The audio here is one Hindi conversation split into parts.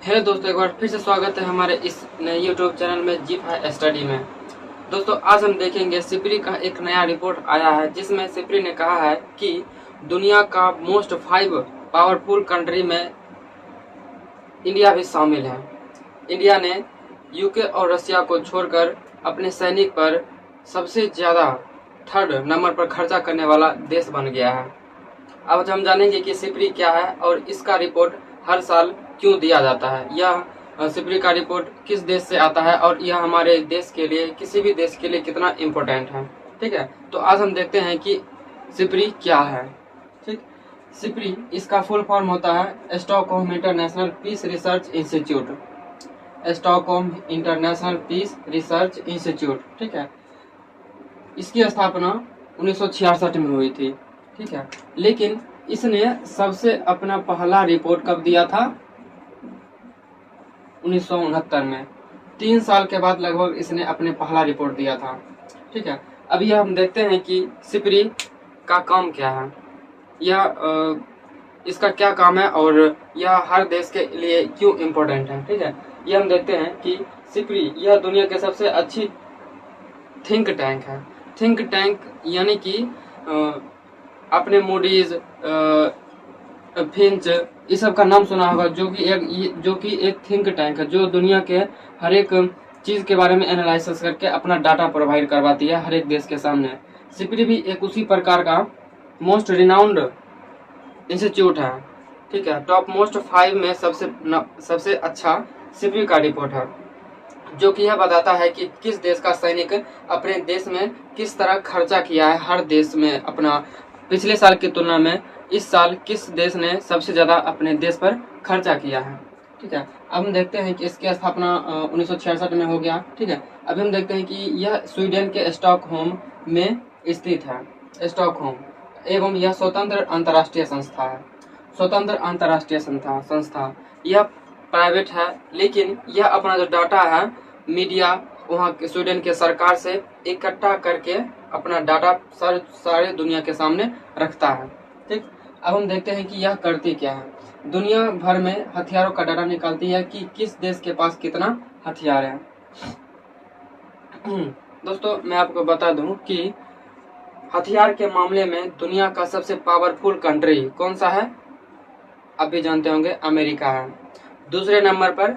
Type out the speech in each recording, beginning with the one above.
हेलो दोस्तों, एक बार फिर से स्वागत है हमारे इस नए यूट्यूब चैनल में जी5 स्टडी में। दोस्तों, आज हम देखेंगे सिप्री का एक नया रिपोर्ट आया है जिसमें सिप्री ने कहा है कि दुनिया का मोस्ट 5 पावरफुल कंट्री में इंडिया भी शामिल है। इंडिया ने यूके और रशिया को छोड़कर अपने सैनिक पर सबसे ज़्यादा 3rd नंबर पर खर्चा करने वाला देश बन गया है। अब हम जानेंगे कि सिप्री क्या है और इसका रिपोर्ट हर साल क्यों दिया जाता है। यह सिप्री का रिपोर्ट किस देश से आता है और यह हमारे देश के लिए, किसी भी देश के लिए कितना इम्पोर्टेंट है। ठीक है, तो आज हम देखते हैं कि सिप्री क्या है। ठीक, सिप्री इसका फुल फॉर्म होता है Stockholm international peace research institute. Stockholm international peace research institute. ठीक है, इसकी स्थापना 1966 में हुई थी। ठीक है, लेकिन इसने सबसे अपना पहला रिपोर्ट कब दिया था? 1969 में। 3 साल के बाद लगभग इसने अपने पहला रिपोर्ट दिया था। ठीक है, अभी हम देखते हैं कि सिप्री का काम क्या है, यह इसका क्या काम है और यह हर देश के लिए क्यों इम्पोर्टेंट है। ठीक है, ये हम देखते हैं कि सिप्री यह दुनिया के सबसे अच्छी थिंक टैंक है। थिंक टैंक यानी कि आपने मूडीज, फिंच, इस सब का नाम सुना होगा, जो कि एक थिंक टैंक है जो दुनिया के हर एक चीज के बारे में एनालिसिस करके अपना डाटा प्रोवाइड करवाती है हर एक देश के सामने। सिप्री भी एक उसी प्रकार का मोस्ट रिनाउंड इंस्टीट्यूट है। ठीक है, टॉप मोस्ट 5 में सबसे अच्छा सिप्री का रिपोर्ट है, जो कि यह बताता है कि किस देश का सैनिक अपने देश में किस तरह खर्चा किया है। हर देश में अपना पिछले साल की तुलना में इस साल किस देश ने सबसे ज्यादा अपने देश पर खर्चा किया है। ठीक है, अब हम देखते हैं कि इसकी स्थापना 1966 में हो गया। ठीक है, अभी हम देखते हैं कि यह स्वीडन के स्टॉकहोम में स्थित है। स्टॉकहोम एवं यह स्वतंत्र अंतर्राष्ट्रीय संस्था है। स्वतंत्र अंतर्राष्ट्रीय संस्था यह प्राइवेट है, लेकिन यह अपना जो डाटा है मीडिया वहाँ स्वीडन के सरकार से इकट्ठा करके अपना डाटा सारे दुनिया के सामने रखता है। ठीक, अब हम देखते हैं कि यह करती क्या है। दुनिया भर में हथियारों का डाटा निकालती है कि किस देश के पास कितना हथियार है। दोस्तों, मैं आपको बता दूं कि हथियार के मामले में दुनिया का सबसे पावरफुल कंट्री कौन सा है? आप भी जानते होंगे, अमेरिका है। दूसरे नंबर पर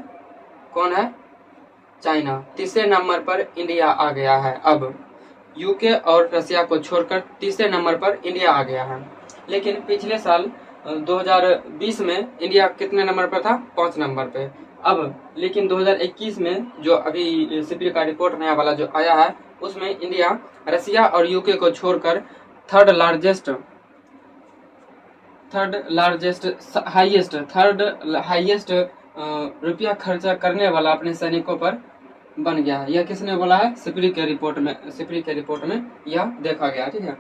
कौन है? चाइना। तीसरे नंबर पर इंडिया आ गया है। अब यूके और रशिया को छोड़कर तीसरे नंबर पर इंडिया आ गया है। लेकिन पिछले साल 2020 में इंडिया कितने नंबर पर था? 5 नंबर पे। अब लेकिन 2021 में जो अभी सिप्री का रिपोर्ट नया वाला जो आया है, उसमें इंडिया रशिया और यूके को छोड़कर थर्ड हाईएस्ट रुपया खर्चा करने वाला अपने सैनिकों पर बन गया है। यह किसने बोला है? सिप्री के रिपोर्ट में यह देखा गया। ठीक है,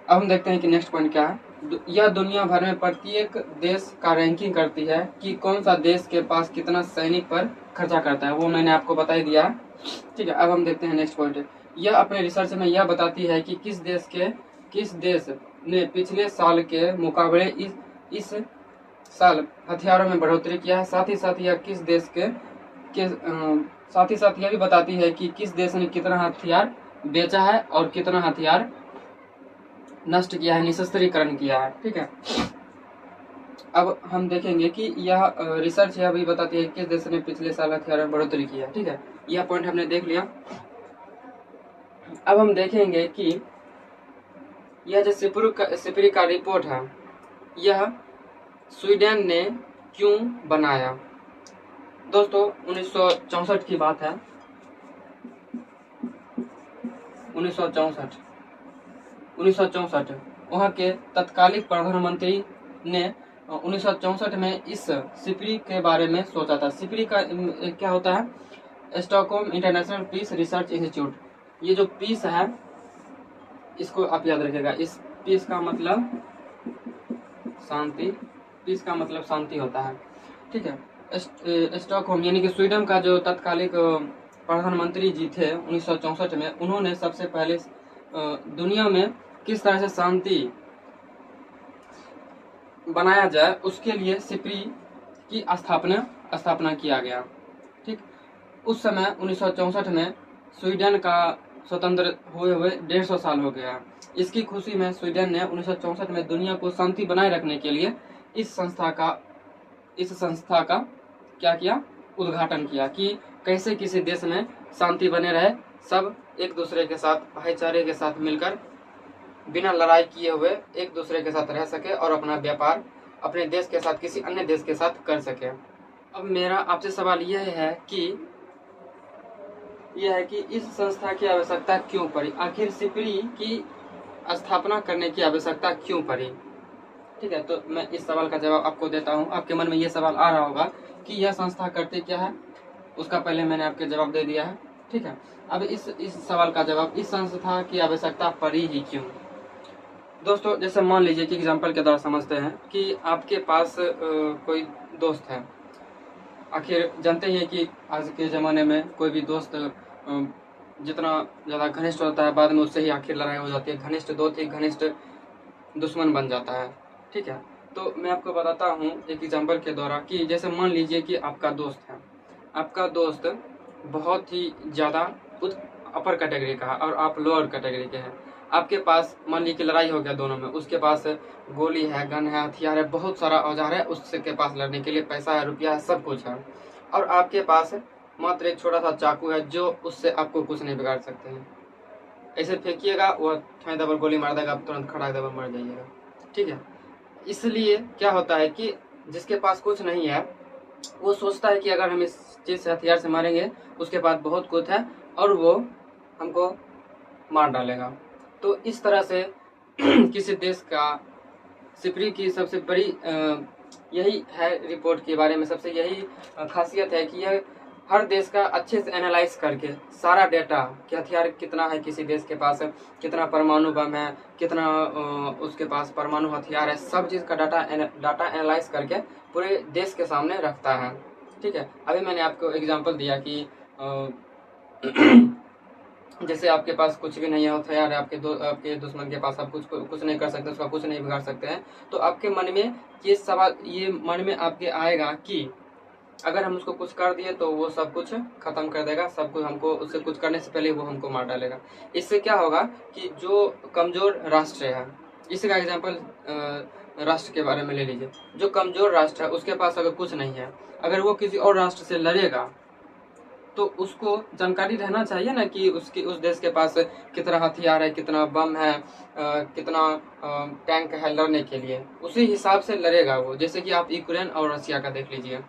अब हम देखते हैं कि नेक्स्ट पॉइंट क्या है। यह दुनिया भर में प्रत्येक देश का रैंकिंग करती है कि कौन सा देश के पास कितना सैनिक पर खर्चा करता है, वो मैंने आपको बता ही दिया है। ठीक है, अब हम देखते हैं नेक्स्ट पॉइंट। यह अपने रिसर्च में यह बताती है कि किस देश ने पिछले साल के मुकाबले इस साल हथियारों में बढ़ोतरी किया है। साथ ही साथ यह भी बताती है कि किस देश ने कितना हथियार बेचा है और कितना हथियार नष्ट किया है, निशस्त्रीकरण किया है। ठीक है, अब हम देखेंगे कि यह रिसर्च यह भी बताती है कि किस देश ने पिछले साल हथियारों में बढ़ोतरी किया है। ठीक है, यह पॉइंट हमने देख लिया। अब हम देखेंगे कि यह जो सिप्री का रिपोर्ट है, यह स्वीडन ने क्यों बनाया। दोस्तों, 1964 की बात है। 1964 वहाँ के तत्कालिक प्रधानमंत्री ने 1964 में इस सिप्री के बारे में सोचा था। सिप्री का क्या होता है? Stockholm international peace research institute. ये जो पीस है, इसको आप याद रखिएगा। इस पीस का मतलब शांति, पीस का मतलब शांति होता है। ठीक है, स्टॉकहोम यानी कि स्वीडन का जो तत्कालिक प्रधानमंत्री जी थे 1964 में, उन्होंने सबसे पहले दुनिया में किस तरह से शांति बनाया जाए उसके लिए सिप्री की स्थापना स्थापना किया गया। ठीक, उस समय 1964 में स्वीडन का स्वतंत्र हुए 150 साल हो गया। इसकी खुशी में स्वीडन ने 1964 में दुनिया को शांति बनाए रखने के लिए इस संस्था का क्या किया, उद्घाटन किया कि कैसे किसी देश में शांति बने रहे, सब एक दूसरे के साथ भाईचारे के साथ मिलकर बिना लड़ाई किए हुए एक दूसरे के साथ रह सके और अपना व्यापार अपने देश के साथ किसी अन्य देश के साथ कर सके। अब मेरा आपसे सवाल यह है कि इस संस्था की आवश्यकता क्यों पड़ी, आखिर सिपरी की स्थापना करने की आवश्यकता क्यों पड़ी। ठीक है, तो मैं इस सवाल का जवाब आपको देता हूँ। आपके मन में ये सवाल आ रहा होगा कि यह संस्था करती क्या है, उसका पहले मैंने आपके जवाब दे दिया है। ठीक है, अब इस सवाल का जवाब, इस संस्था की आवश्यकता पड़ी ही क्यों। दोस्तों, जैसे मान लीजिए कि एग्जाम्पल के द्वारा समझते हैं कि आपके पास कोई दोस्त है। आखिर जानते हैं कि आज के ज़माने में कोई भी दोस्त जितना ज़्यादा घनिष्ठ होता है, बाद में उससे ही आखिर लड़ाई हो जाती है। घनिष्ठ दोस्त ही घनिष्ठ दुश्मन बन जाता है। ठीक है, तो मैं आपको बताता हूँ एक एग्जाम्पल के द्वारा कि जैसे मान लीजिए कि आपका दोस्त है, आपका दोस्त बहुत ही ज़्यादा अपर कैटेगरी का है और आप लोअर कैटेगरी के हैं। आपके पास मान लीजिए कि लड़ाई हो गया दोनों में, उसके पास गोली है, गन है, हथियार है, बहुत सारा औजार है, उसके पास लड़ने के लिए पैसा है, रुपया है, सब कुछ है, और आपके पास मात्र एक छोटा सा चाकू है जो उससे आपको कुछ नहीं बिगाड़ सकते हैं। ऐसे फेंकिएगा, वो ठाई दबर गोली मार देगा, आप तुरंत खड़ा दबर मर जाइएगा। ठीक है, इसलिए क्या होता है कि जिसके पास कुछ नहीं है वो सोचता है कि अगर हम इस चीज से हथियार से मारेंगे, उसके पास बहुत कुछ है और वो हमको मार डालेगा। तो इस तरह से किसी देश का सिपरी की सबसे बड़ी यही है, रिपोर्ट के बारे में सबसे यही खासियत है कि यह हर देश का अच्छे से एनालाइज करके सारा डेटा कि हथियार कितना है किसी देश के पास, कितना परमाणु बम है, कितना उसके पास परमाणु हथियार है, सब चीज़ का डाटा एनालाइज करके पूरे देश के सामने रखता है। ठीक है, अभी मैंने आपको एग्जांपल दिया कि जैसे आपके पास कुछ भी नहीं है, हथियार है, आपके दुश्मन के पास आप कुछ नहीं कर सकते, उसका कुछ नहीं बिगाड़ सकते हैं, तो आपके मन में ये सवाल, ये मन में आपके आएगा कि अगर हम उसको कुछ कर दिए तो वो सब कुछ खत्म कर देगा, सब कुछ, हमको उससे कुछ करने से पहले वो हमको मार डालेगा। इससे क्या होगा कि जो कमजोर राष्ट्र है, इसका एग्जांपल राष्ट्र के बारे में ले लीजिए, जो कमजोर राष्ट्र है उसके पास अगर कुछ नहीं है, अगर वो किसी और राष्ट्र से लड़ेगा तो उसको जानकारी रहना चाहिए ना कि उस देश के पास कितना हथियार है, कितना बम है, कितना टैंक है लड़ने के लिए, उसी हिसाब से लड़ेगा वो। जैसे कि आप यूक्रेन और रसिया का देख लीजिए,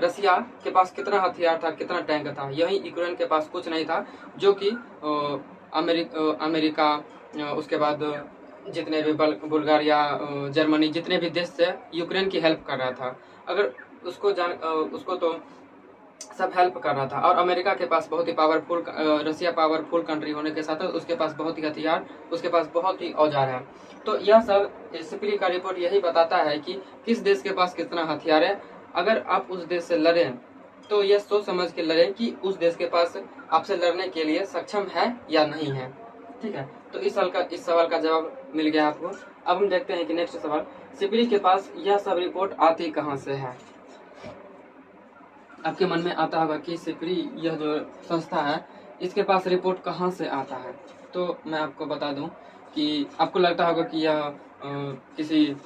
रसिया के पास कितना हथियार था, कितना टैंक था, यही यूक्रेन के पास कुछ नहीं था, जो कि अमेरिका, उसके बाद जितने भी बुल्गारिया, जर्मनी, जितने भी देश से यूक्रेन की हेल्प कर रहा था, अगर उसको तो सब हेल्प कर रहा था। और अमेरिका के पास बहुत ही पावरफुल, रसिया पावरफुल कंट्री होने के साथ उसके पास बहुत ही हथियार, उसके पास बहुत ही औजार है। तो यह सब सिपरी का रिपोर्ट यही बताता है कि किस देश के पास कितना हथियार है। अगर आप उस देश से लड़ें तो यह सोच समझ के लड़ें कि उस देश के पास आपसे लड़ने के लिए सक्षम है या नहीं है। ठीक है, तो इस सवाल का जवाब मिल गया आपको। अब हम देखते हैं कि नेक्स्ट सवाल, सिपरी के पास यह सब रिपोर्ट आती कहाँ से है। आपके मन में आता होगा कि सिपरी, यह जो संस्था है, इसके पास रिपोर्ट कहाँ से आता है। तो मैं आपको बता दूं कि आपको लगता होगा कि यह किसी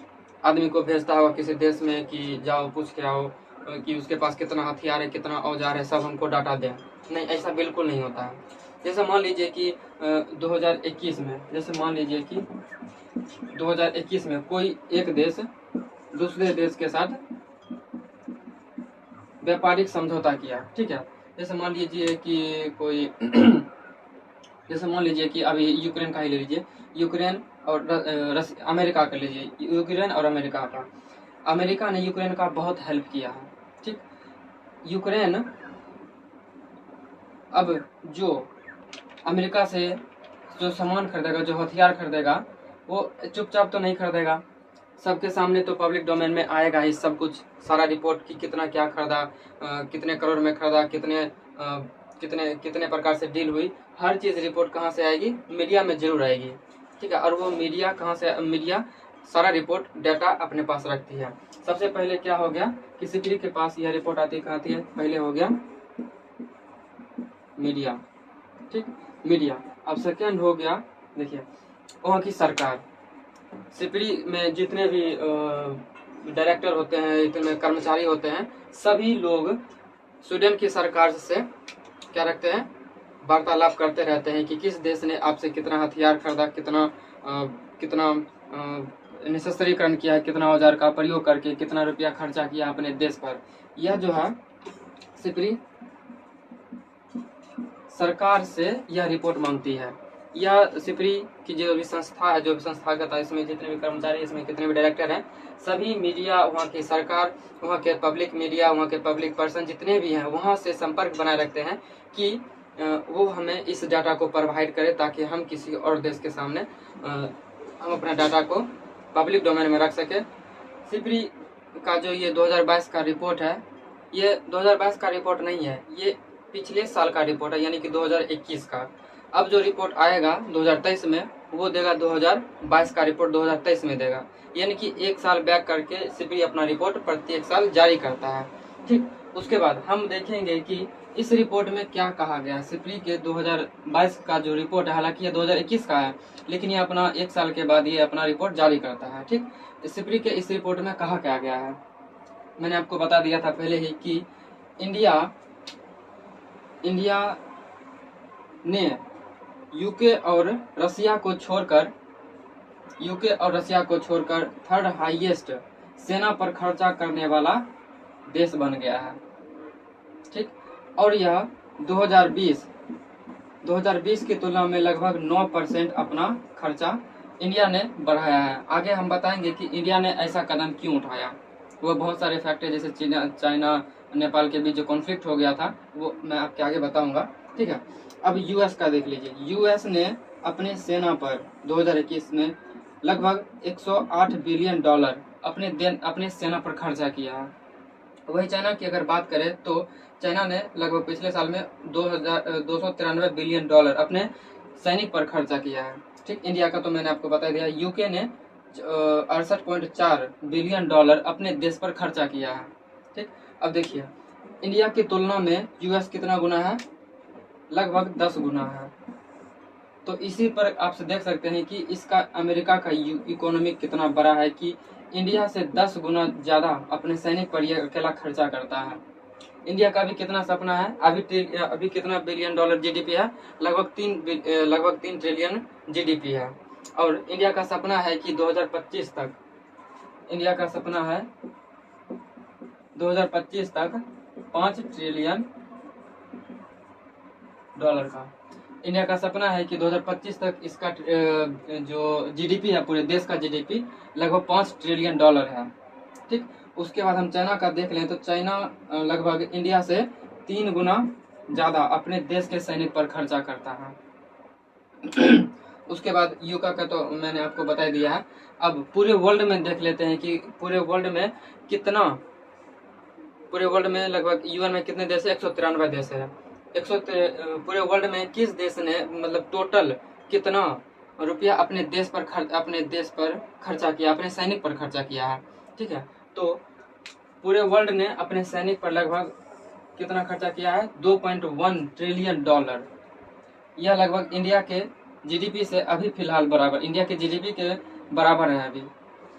आदमी को भेजता होगा किसी देश में कि जाओ पूछ के आओ कि उसके पास कितना हथियार है, कितना औजार है, सब हमको डाटा दें। नहीं, ऐसा बिल्कुल नहीं होता है। जैसे मान लीजिए कि 2021 में, जैसे मान लीजिए कि 2021 में कोई एक देश दूसरे देश के साथ व्यापारिक समझौता किया। ठीक है, जैसे मान लीजिए कि कोई जैसे मान लीजिए कि अभी यूक्रेन का ही ले लीजिए, यूक्रेन और अमेरिका का लीजिए, यूक्रेन और अमेरिका का। अमेरिका ने यूक्रेन का बहुत हेल्प किया है। ठीक, यूक्रेन अब जो अमेरिका से जो सामान खरीदेगा, जो हथियार खरीदेगा, वो चुपचाप तो नहीं खरीदेगा, सबके सामने तो पब्लिक डोमेन में आएगा ही सब कुछ, सारा रिपोर्ट कि कितना क्या खरीदा, कितने करोड़ में खरीदा, कितने प्रकार से डील हुई, हर चीज़ रिपोर्ट कहाँ से आएगी, मीडिया में जरूर आएगी। ठीक है, और वो मीडिया कहाँ से, मीडिया सारा रिपोर्ट डाटा अपने पास रखती है। सबसे पहले क्या हो गया कि सिपरी के पास यह रिपोर्ट आती है, पहले हो गया मीडिया, ठीक, मीडिया। अब सेकेंड हो गया, देखिए वहाँ की सरकार। सिपरी में जितने भी डायरेक्टर होते हैं, जितने कर्मचारी होते हैं, सभी लोग स्वीडन की सरकार से क्या रखते हैं, वार्तालाप करते रहते हैं कि किस देश ने आपसे कितना हथियार खरीदा, कितना निशस्त्रीकरण किया है, कितना औजार का प्रयोग करके कितना रुपया खर्चा किया अपने देश पर। यह जो है सिपरी सरकार से यह रिपोर्ट मांगती है। यह सिपरी की जो भी संस्था है, जो भी संस्थागत है, इसमें जितने भी कर्मचारी, इसमें कितने भी डायरेक्टर हैं, सभी मीडिया, वहाँ की सरकार, वहाँ के पब्लिक मीडिया, वहाँ के पब्लिक पर्सन जितने भी हैं, वहाँ से संपर्क बनाए रखते हैं कि वो हमें इस डाटा को प्रोवाइड करे ताकि हम किसी और देश के सामने हम अपना डाटा को पब्लिक डोमेन में रख सके। सिपरी का जो ये 2022 का रिपोर्ट है, ये 2022 का रिपोर्ट नहीं है, ये पिछले साल का रिपोर्ट है, यानी कि 2021 का। अब जो रिपोर्ट आएगा 2023 में, वो देगा 2022 का रिपोर्ट 2023 में देगा, यानी कि एक साल बैक करके सिपरी अपना रिपोर्ट प्रत्येक साल जारी करता है, ठीक। उसके बाद हम देखेंगे कि इस रिपोर्ट में क्या कहा गया है। सिपरी के 2022 का जो रिपोर्ट है, हालांकि ये 2021 का है, लेकिन ये अपना एक साल के बाद ये अपना रिपोर्ट जारी करता है, ठीक। सिपरी के इस रिपोर्ट में कहा क्या गया है, मैंने आपको बता दिया था पहले ही कि इंडिया ने यूके और रसिया को छोड़कर थर्ड हाईएस्ट सेना पर खर्चा करने वाला देश बन गया है, ठीक। और यह 2020 की तुलना में लगभग 9% अपना खर्चा इंडिया ने बढ़ाया है। आगे हम बताएंगे कि इंडिया ने ऐसा कदम क्यों उठाया। वो बहुत सारे फैक्टर, जैसे चाइना नेपाल के बीच जो कॉन्फ्लिक्ट हो गया था, वो मैं आपके आगे बताऊंगा, ठीक है। अब यूएस का देख लीजिए। यूएस ने अपने सेना पर 2021 में लगभग 108 बिलियन डॉलर अपने सेना पर खर्चा किया है। वही चाइना की अगर बात करें तो चाइना ने लगभग पिछले साल में 293 बिलियन डॉलर अपने सैनिक पर खर्चा किया है, ठीक। इंडिया का तो मैंने आपको बता दिया। यूके ने 68.4 बिलियन डॉलर अपने देश पर खर्चा किया है, ठीक। अब देखिए इंडिया की तुलना में यूएस कितना गुना है, लगभग 10 गुना है। तो इसी पर आप देख सकते हैं कि इसका अमेरिका का इकोनॉमी कितना बड़ा है कि इंडिया से 10 गुना ज्यादा अपने सैनिक पर यह अकेला खर्चा करता है। इंडिया का भी कितना सपना है, अभी कितना बिलियन डॉलर जीडीपी है, लगभग 3 ट्रिलियन जीडीपी है। और इंडिया का सपना है कि 2025 तक 5 ट्रिलियन डॉलर का इंडिया का सपना है कि 2025 तक इसका जो जीडीपी है, पूरे देश का जीडीपी लगभग 5 ट्रिलियन डॉलर है, ठीक। उसके बाद हम चाइना का देख लें तो चाइना लगभग इंडिया से 3 गुना ज्यादा अपने देश के सैनिक पर खर्चा करता है। उसके बाद यूका का तो मैंने आपको बता दिया है। अब पूरे वर्ल्ड में देख लेते हैं कि पूरे वर्ल्ड में लगभग यूएन में कितने देश है, 193 देश है। पूरे वर्ल्ड में किस देश ने मतलब टोटल कितना रुपया अपने देश पर खर्चा किया, अपने सैनिक पर खर्चा किया है, ठीक है। तो पूरे वर्ल्ड ने अपने सैनिक पर लगभग कितना खर्चा किया है, 2.1 ट्रिलियन डॉलर। यह लगभग इंडिया के जीडीपी से अभी फिलहाल बराबर, इंडिया के जीडीपी के बराबर है अभी,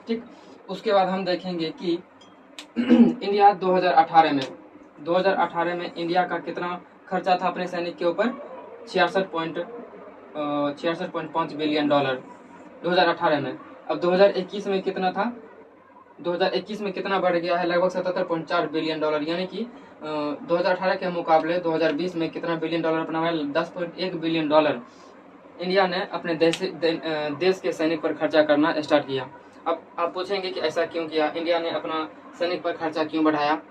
ठीक। उसके बाद हम देखेंगे कि इंडिया 2018 में इंडिया का कितना खर्चा था अपने सैनिक के ऊपर, 66.5 बिलियन डॉलर 2018 में। अब 2021 में कितना था, 2021 में कितना बढ़ गया है, लगभग 77.4 बिलियन डॉलर, यानी कि 2018 के मुकाबले 2020 में कितना बिलियन डॉलर अपना हुआ है, 10.1 बिलियन डॉलर इंडिया ने अपने देश के सैनिक पर खर्चा करना स्टार्ट किया। अब आप पूछेंगे कि ऐसा क्यों किया, इंडिया ने अपना सैनिक पर खर्चा क्यों बढ़ाया।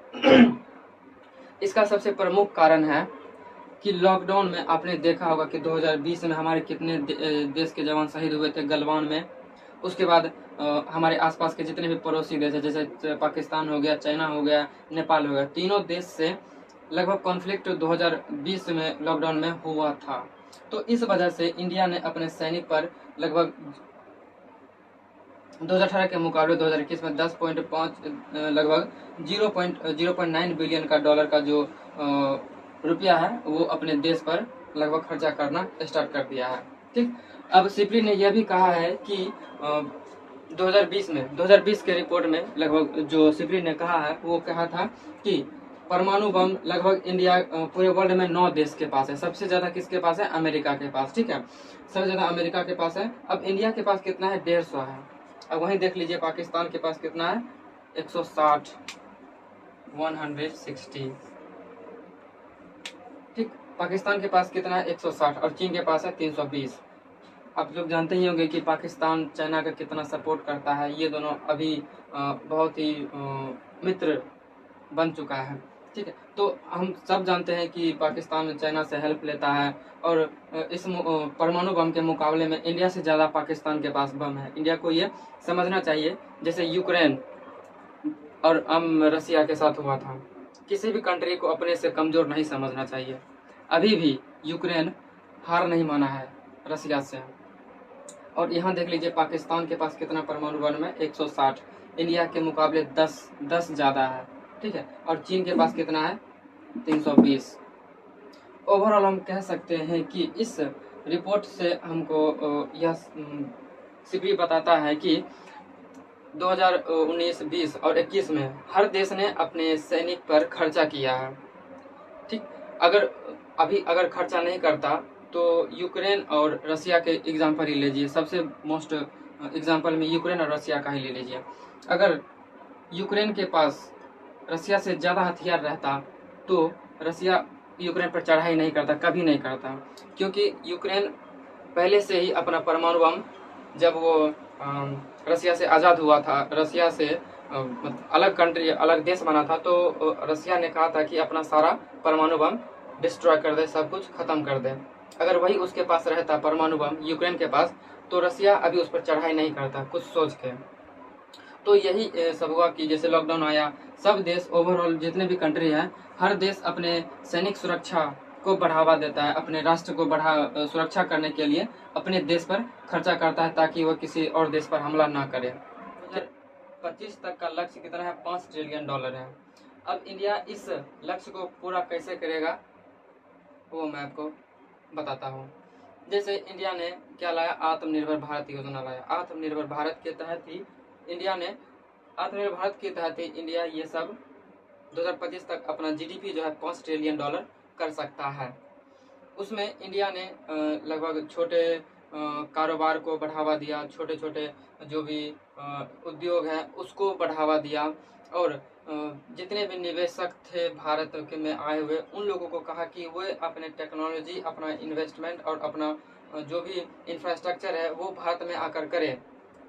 इसका सबसे प्रमुख कारण है कि लॉकडाउन में आपने देखा होगा कि 2020 में हमारे कितने देश के जवान शहीद हुए थे गलवान में। उसके बाद हमारे आसपास के जितने भी पड़ोसी देश है, जैसे पाकिस्तान हो गया, चाइना हो गया, नेपाल हो गया, तीनों देश से लगभग कॉन्फ्लिक्ट 2020 में लॉकडाउन में हुआ था। तो इस वजह से इंडिया ने अपने सैनिक पर लगभग 2018 के मुकाबले 2021 में 10.5 लगभग 0.9 बिलियन का डॉलर का जो रुपया है वो अपने देश पर लगभग खर्चा करना स्टार्ट कर दिया है। ठीक, अब सिप्री ने यह भी कहा है कि 2020 के रिपोर्ट में लगभग जो सिप्री ने कहा है वो कहा था कि परमाणु बम लगभग इंडिया पूरे वर्ल्ड में 9 देश के पास है। सबसे ज्यादा किसके पास है? अमेरिका के पास। ठीक है, सबसे ज्यादा अमेरिका के पास है। अब इंडिया के पास कितना है? 150 है। अब वहीं देख लीजिए पाकिस्तान के पास कितना है? 160, 160। ठीक, पाकिस्तान के पास कितना है? 160। और चीन के पास है 320। आप लोग जानते ही होंगे कि पाकिस्तान चाइना का कितना सपोर्ट करता है। ये दोनों अभी बहुत ही मित्र बन चुका है। ठीक है, तो हम सब जानते हैं कि पाकिस्तान चाइना से हेल्प लेता है और इस परमाणु बम के मुकाबले में इंडिया से ज़्यादा पाकिस्तान के पास बम है। इंडिया को ये समझना चाहिए, जैसे यूक्रेन और रसिया के साथ हुआ था। किसी भी कंट्री को अपने से कमज़ोर नहीं समझना चाहिए। अभी भी यूक्रेन हार नहीं माना है रसिया से। और यहाँ देख लीजिए पाकिस्तान के पास कितना परमाणु बम है? 160। इंडिया के मुकाबले 10 ज़्यादा है। ठीक है, और चीन के पास कितना है? 320। ओवरऑल हम कह सकते हैं कि इस रिपोर्ट से हमको यह सिप्री बताता है कि 2019, 20 और 21 में हर देश ने अपने सैनिक पर खर्चा किया है। ठीक, अगर खर्चा नहीं करता तो यूक्रेन और रसिया के एग्जाम्पल ही लीजिए। सबसे मोस्ट एग्जाम्पल में यूक्रेन और रसिया का ही ले लीजिए। अगर यूक्रेन के पास रसिया से ज़्यादा हथियार रहता तो रसिया यूक्रेन पर चढ़ाई नहीं करता, कभी नहीं करता। क्योंकि यूक्रेन पहले से ही अपना परमाणु बम, जब वो रसिया से आज़ाद हुआ था, रसिया से अलग कंट्री, अलग देश बना था, तो रसिया ने कहा था कि अपना सारा परमाणु बम डिस्ट्रॉय कर दे, सब कुछ खत्म कर दे। अगर वही उसके पास रहता परमाणु बम यूक्रेन के पास, तो रसिया अभी उस पर चढ़ाई नहीं करता कुछ सोच के। तो यही सब हुआ कि जैसे लॉकडाउन आया, सब देश ओवरऑल जितने भी कंट्री हैं, हर देश अपने सैनिक सुरक्षा को बढ़ावा देता है, अपने राष्ट्र को सुरक्षा करने के लिए अपने देश पर खर्चा करता है ताकि वह किसी और देश पर हमला ना करे। 2025 तक का लक्ष्य कितना है? 5 ट्रिलियन डॉलर है। अब इंडिया इस लक्ष्य को पूरा कैसे करेगा वो मैं आपको बताता हूँ। जैसे इंडिया ने क्या लाया? आत्मनिर्भर भारत योजना लाया। आत्मनिर्भर भारत के तहत ही इंडिया ने ये सब 2025 तक अपना जीडीपी जो है 5 ट्रिलियन डॉलर कर सकता है। उसमें इंडिया ने लगभग छोटे कारोबार को बढ़ावा दिया, छोटे छोटे जो भी उद्योग है उसको बढ़ावा दिया, और जितने भी निवेशक थे भारत के में आए हुए, उन लोगों को कहा कि वे अपने टेक्नोलॉजी, अपना इन्वेस्टमेंट और अपना जो भी इंफ्रास्ट्रक्चर है वो भारत में आकर करें।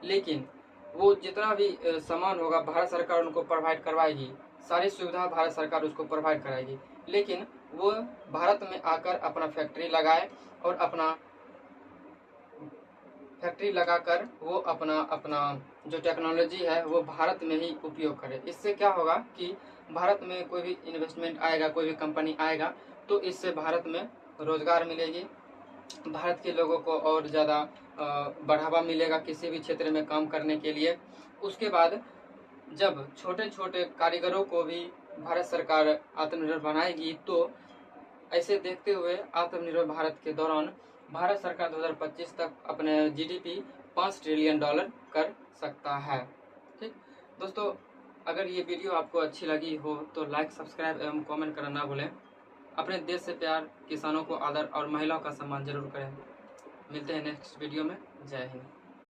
लेकिन वो जितना भी सामान होगा भारत सरकार उनको प्रोवाइड करवाएगी, सारी सुविधा भारत सरकार उसको प्रोवाइड कराएगी। लेकिन वो भारत में आकर अपना फैक्ट्री लगाए और अपना फैक्ट्री लगाकर वो अपना जो टेक्नोलॉजी है वो भारत में ही उपयोग करे। इससे क्या होगा कि भारत में कोई भी इन्वेस्टमेंट आएगा, कोई भी कंपनी आएगा, तो इससे भारत में रोजगार मिलेगी, भारत के लोगों को और ज़्यादा बढ़ावा मिलेगा किसी भी क्षेत्र में काम करने के लिए। उसके बाद जब छोटे छोटे कारीगरों को भी भारत सरकार आत्मनिर्भर बनाएगी, तो ऐसे देखते हुए आत्मनिर्भर भारत के दौरान भारत सरकार 2025 तक अपने जीडीपी 5 ट्रिलियन डॉलर कर सकता है। ठीक दोस्तों, अगर ये वीडियो आपको अच्छी लगी हो तो लाइक, सब्सक्राइब एवं कमेंट करना ना भूलें। अपने देश से प्यार, किसानों को आदर और महिलाओं का सम्मान जरूर करें। मिलते हैं नेक्स्ट वीडियो में। जय हिंद।